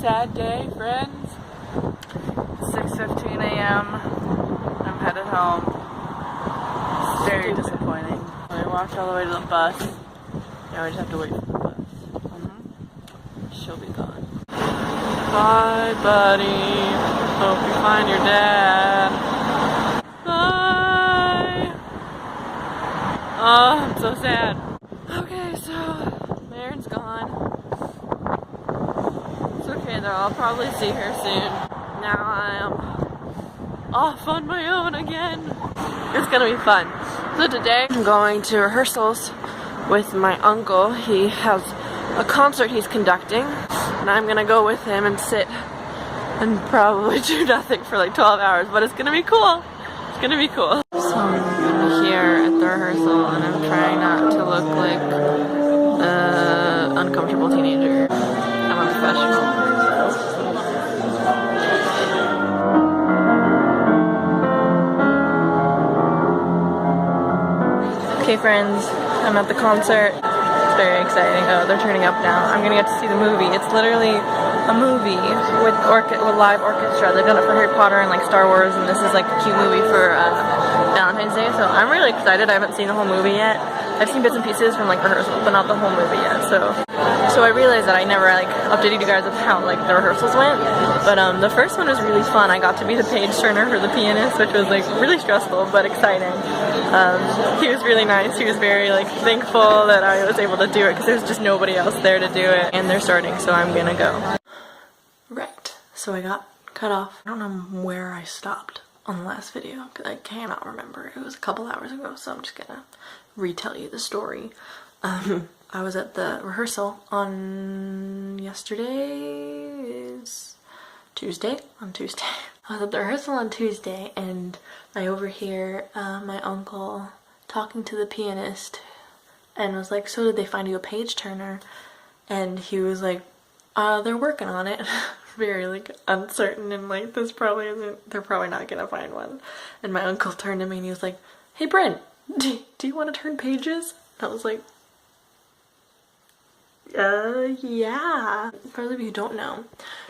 sad day, friends. 6:15 a.m. I'm headed home. It's very disappointing. We walked all the way to the bus. Now we just have to wait for the bus. She'll be gone. Bye, buddy. Hope you find your dad. Bye. Oh, I'm so sad. Okay, so Maren's gone. It's okay though, I'll probably see her soon. Now I am off on my own again. It's gonna be fun. So today I'm going to rehearsals with my uncle. He has a concert he's conducting, and I'm gonna go with him and sit and probably do nothing for like 12 hours, but it's gonna be cool. It's gonna be cool. So I'm here at the rehearsal and I'm trying not to look like an uncomfortable teenager. I'm a professional. Okay friends, I'm at the concert. It's very exciting. Oh, they're turning up now. I'm gonna get to see the movie. It's literally a movie with live orchestra. They've done it for Harry Potter and like Star Wars, and this is like a cute movie for Valentine's Day. So I'm really excited. I haven't seen the whole movie yet. I've seen bits and pieces from like rehearsals, but not the whole movie yet. So I realized that I never like updated you guys with how like the rehearsals went. But the first one was really fun. I got to be the page turner for the pianist, which was like really stressful but exciting. He was really nice. He was very like thankful that I was able to do it because there's just nobody else there to do it. And they're starting, so I'm gonna go. Right. So I got cut off. I don't know where I stopped on the last video because I cannot remember. It was a couple hours ago, so I'm just gonna retell you the story. I was at the rehearsal on Tuesday. I was at the rehearsal on Tuesday and I overhear my uncle talking to the pianist and was like, so did they find you a page turner? And he was like, they're working on it. Very like uncertain and like they're probably not gonna find one. And my uncle turned to me and he was like, hey Brent, do you want to turn pages? And I was like, yeah. For those of you who don't know,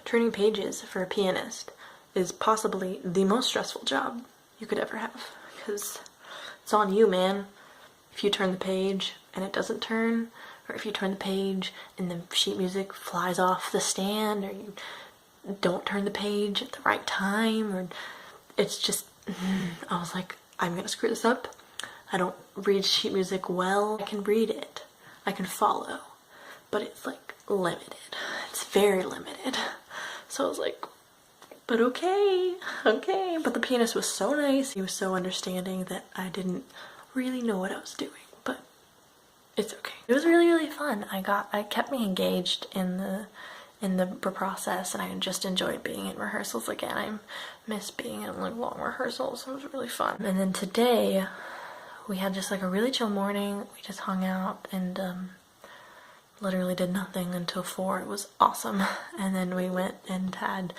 turning pages for a pianist is possibly the most stressful job you could ever have because it's on you, man. If you turn the page and it doesn't turn, or if you turn the page and the sheet music flies off the stand, or you don't turn the page at the right time, or it's just, I was like, I'm gonna screw this up. I don't read sheet music well. I can read it, I can follow, but it's like limited. It's very limited. So I was like, but okay. But the pianist was so nice. He was so understanding that I didn't really know what I was doing, but it's okay. It was really, really fun. I kept me engaged in the process, and I just enjoyed being in rehearsals again. I miss being in like long rehearsals. It was really fun. And then today we had just like a really chill morning. We just hung out and literally did nothing until 4. It was awesome. And then we went and had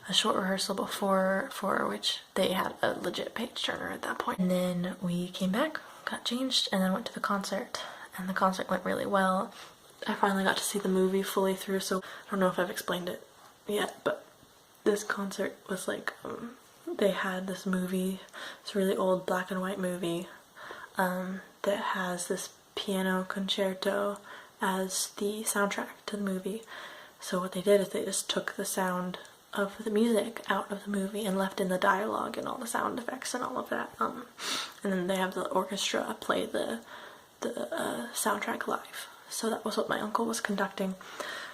a short rehearsal before, for which they had a legit page turner at that point. And then we came back, got changed, and then went to the concert. And the concert went really well. I finally got to see the movie fully through, so I don't know if I've explained it yet, but this concert was like, they had this movie, this really old black and white movie, that has this piano concerto as the soundtrack to the movie. So what they did is they just took the sound of the music out of the movie and left in the dialogue and all the sound effects and all of that. And then they have the orchestra play the soundtrack live. So that was what my uncle was conducting.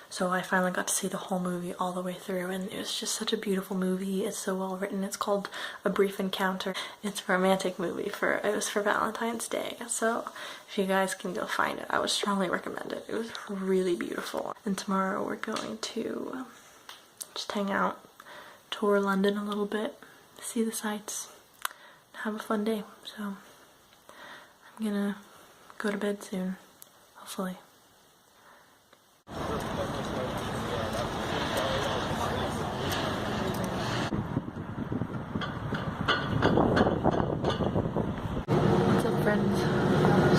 So I finally got to see the whole movie all the way through, and it was just such a beautiful movie. It's so well written. It's called A Brief Encounter. It's a romantic movie. It was for Valentine's Day. So if you guys can go find it, I would strongly recommend it. It was really beautiful. And tomorrow we're going to just hang out, tour London a little bit, see the sights, have a fun day. So I'm gonna go to bed soon, hopefully. What's up, friends?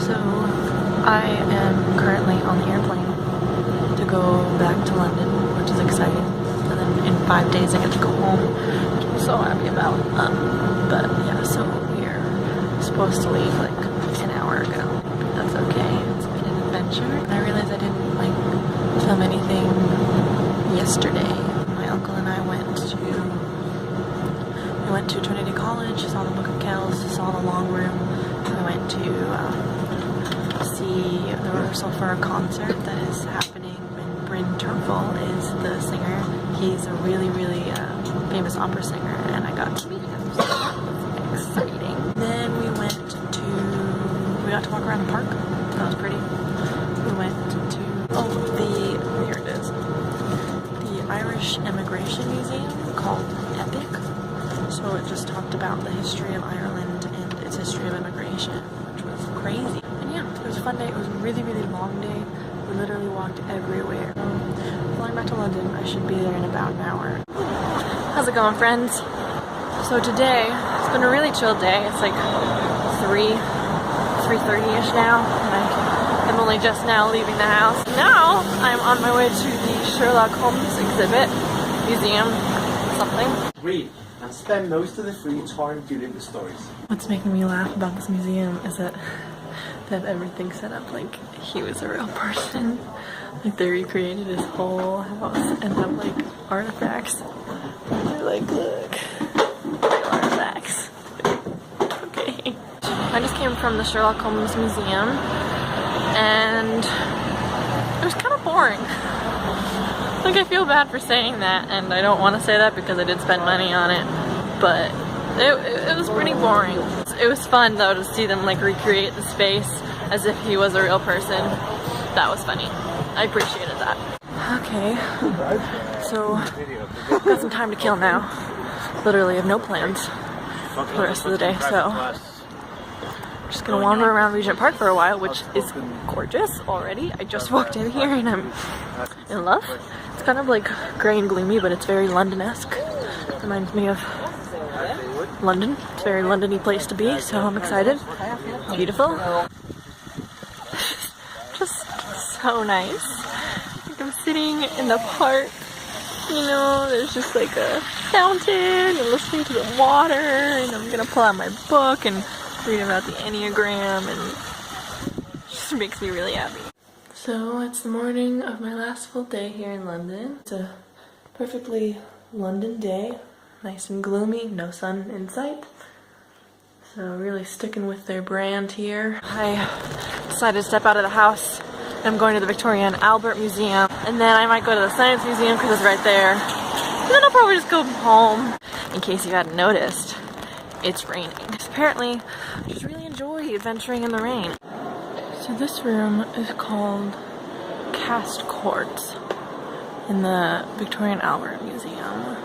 So I am currently on the airplane to go back to London, which is exciting. And 5 days I get to go home, which I'm so happy about. But yeah, so we're supposed to leave like an hour ago. That's okay. It's been an adventure. I realized I didn't like film anything yesterday. My uncle and I went to Trinity College, saw the Book of Kells, saw the Long Room. We went to see the rehearsal for a concert that is happening. And Bryn Terfel is the singer. He's a really, really famous opera singer, and I got to meet him. So that was exciting. Then we got to walk around the park. That was pretty. We went to here it is. The Irish Immigration Museum called EPIC. So it just talked about the history of Ireland and its history of immigration, which was crazy. And yeah, it was a fun day. It was a really, really long day. We literally walked everywhere. Flying back to London, I should be there in about an hour. How's it going, friends? So today, it's been a really chill day. It's like 3:30ish now, and I'm only just now leaving the house. Now, I'm on my way to the Sherlock Holmes exhibit, museum, something. Read and spend most of the free time doing the stories. What's making me laugh about this museum is that they have everything set up like he was a real person. Like they recreated his whole house and have like artifacts. They're like, look, real artifacts. Okay. I just came from the Sherlock Holmes Museum and it was kind of boring. Like I feel bad for saying that, and I don't want to say that because I did spend money on it, but it was pretty boring. It was fun though to see them like recreate the space as if he was a real person. That was funny. I appreciated that. Okay, so got some time to kill now. Literally have no plans for the rest of the day, so I'm just gonna wander around Regent Park for a while, which is gorgeous already. I just walked in here and I'm in love. It's kind of like grey and gloomy, but it's very London-esque. Reminds me of London. It's a very London-y place to be, so I'm excited. It's beautiful. Just so nice. Like I'm sitting in the park, you know, there's just like a fountain and listening to the water, and I'm gonna pull out my book and read about the Enneagram, and it just makes me really happy. So it's the morning of my last full day here in London. It's a perfectly London day, nice and gloomy, no sun in sight. So really sticking with their brand here. I decided to step out of the house. I'm going to the Victoria and Albert Museum, and then I might go to the Science Museum because it's right there. And then I'll probably just go home. In case you hadn't noticed, it's raining. Apparently, I just really enjoy adventuring in the rain. So this room is called Cast Quartz in the Victoria and Albert Museum.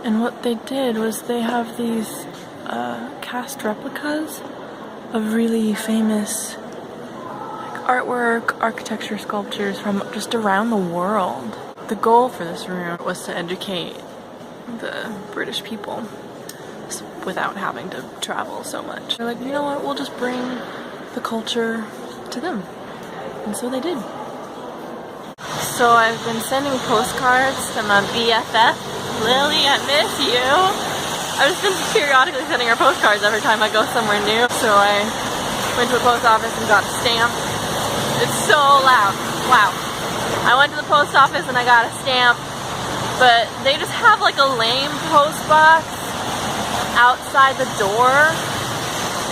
And what they did was they have these cast replicas of really famous artwork, architecture, sculptures from just around the world. The goal for this room was to educate the British people without having to travel so much. They're like, you know what, we'll just bring the culture to them. And so they did. So I've been sending postcards to my BFF, Lily, I miss you. I've just been periodically sending her postcards every time I go somewhere new. So I went to the post office and got a stamp. It's so loud. Wow. I went to the post office and I got a stamp, but they just have like a lame post box outside the door.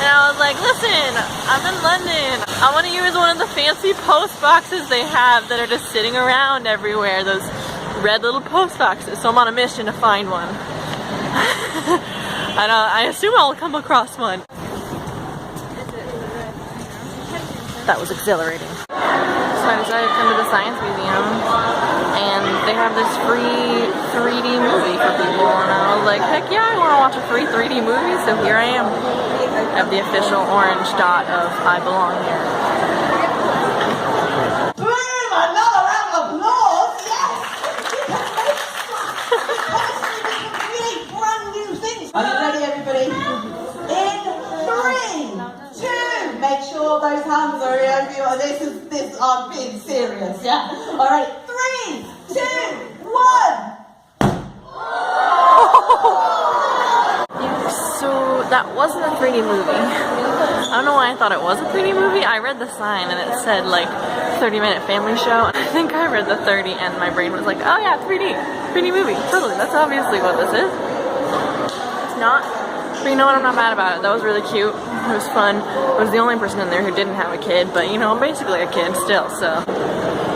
And I was like, listen, I'm in London. I want to use one of the fancy post boxes they have that are just sitting around everywhere, those red little post boxes. So I'm on a mission to find one. I assume I'll come across one. That was exhilarating. So I decided to come to the Science Museum, and they have this free 3D movie for people, and I was like, heck yeah, I want to watch a free 3D movie, so here I am. I have the official orange dot of I belong here. Another round of applause, yes! Really brand new things. Are you ready, everybody? In 3, 2, make sure those hands are over your, this, I'm being serious, yeah? Alright, 3, 2, 1! That wasn't a 3D movie. I don't know why I thought it was a 3D movie. I read the sign and it said like 30-minute family show. I think I read the 30 and my brain was like, oh yeah, 3D movie. Totally, that's obviously what this is. It's not. But you know what, I'm not mad about it. That was really cute. It was fun. I was the only person in there who didn't have a kid, but you know, I'm basically a kid still, so.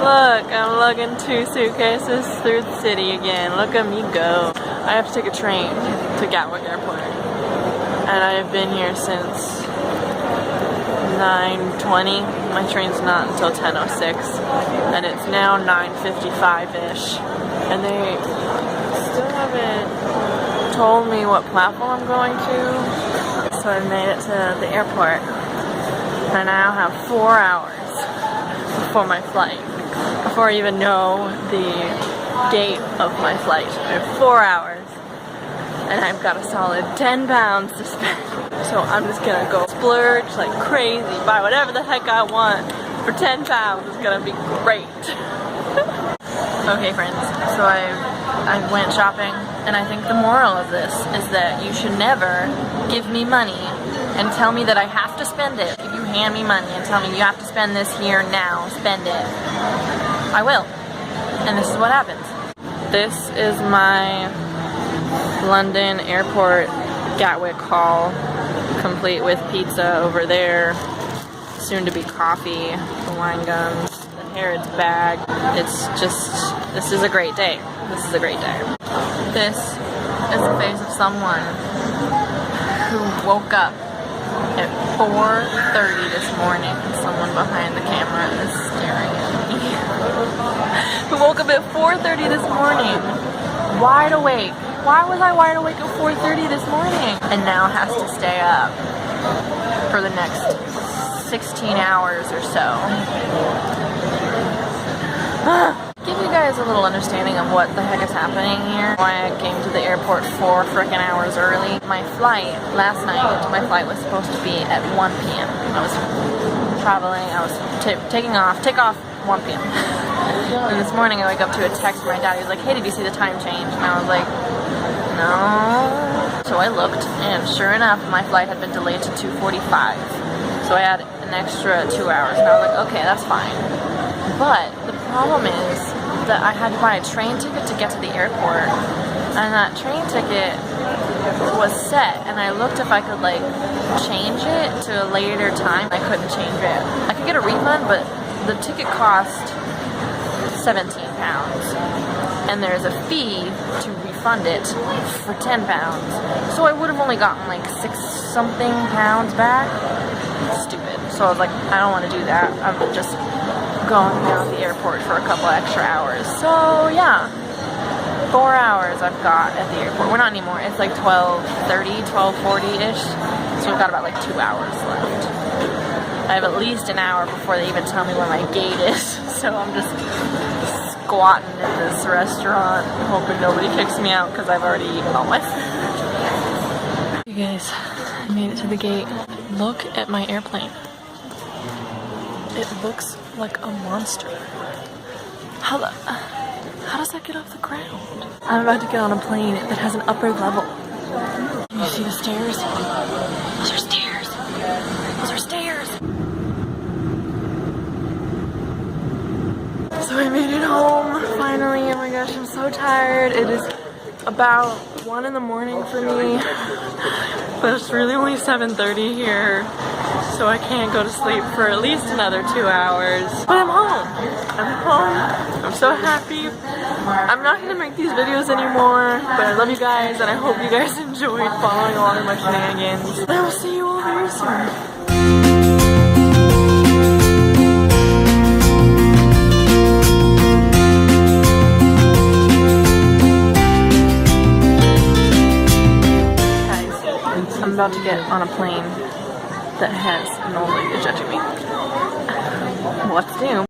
Look, I'm lugging 2 suitcases through the city again. Look at me go. I have to take a train to Gatwick Airport. And I have been here since 9:20. My train's not until 10:06. And it's now 9:55-ish. And they still haven't told me what platform I'm going to. So I made it to the airport. I now have 4 hours before my flight. Before I even know the date of my flight. I have 4 hours. And I've got a solid 10 pounds to spend. So I'm just gonna go splurge like crazy, buy whatever the heck I want for 10 pounds. It's gonna be great. Okay friends, so I went shopping, and I think the moral of this is that you should never give me money and tell me that I have to spend it. If you hand me money and tell me you have to spend this here now, spend it, I will. And this is what happens. This is my London Airport Gatwick haul, complete with pizza over there, soon to be coffee, the wine gums, the Harrods bag. It's just, this is a great day. This is a great day. This is the face of someone who woke up at 4:30 this morning. Someone behind the camera is staring at me. Who woke up at 4:30 this morning, wide awake. Why was I wide awake at 4:30 this morning? And now has to stay up for the next 16 hours or so. Give you guys a little understanding of what the heck is happening here. Why I came to the airport 4 frickin' hours early. My flight last night, my flight was supposed to be at 1 p.m. I was traveling, I was take off 1 p.m. And this morning I wake up to a text from my dad. He was like, hey, did you see the time change? And I was like, no. So I looked, and sure enough, my flight had been delayed to 2:45. So I had an extra 2 hours, and I was like, okay, that's fine. But the problem is that I had to buy a train ticket to get to the airport, and that train ticket was set, and I looked if I could like change it to a later time. I couldn't change it. I could get a refund, but the ticket cost 17 pounds, and there's a fee to refund it for 10 pounds. So I would have only gotten like 6-something pounds back. Stupid. So I was like, I don't want to do that. I'm just going down to the airport for a couple extra hours. So yeah, 4 hours I've got at the airport. Well, not anymore. It's like 12:30, 12:40-ish. So we've got about like 2 hours left. I have at least an hour before they even tell me where my gate is. So I'm just squatting in this restaurant, hoping nobody kicks me out because I've already eaten all my food. You guys, I made it to the gate. Look at my airplane. It looks like a monster. How does that get off the ground? I'm about to get on a plane that has an upper level. Can you see the stairs? Those are stairs. Those are stairs. So I made it home, finally. Oh my gosh, I'm so tired. It is about 1 in the morning for me, but it's really only 7:30 here, so I can't go to sleep for at least another 2 hours. But I'm home. I'm home. I'm so happy. I'm not gonna make these videos anymore, but I love you guys, and I hope you guys enjoyed following along in my shenanigans. And I will see you all very soon. I'm about to get on a plane that has an old lady judging me. What's new?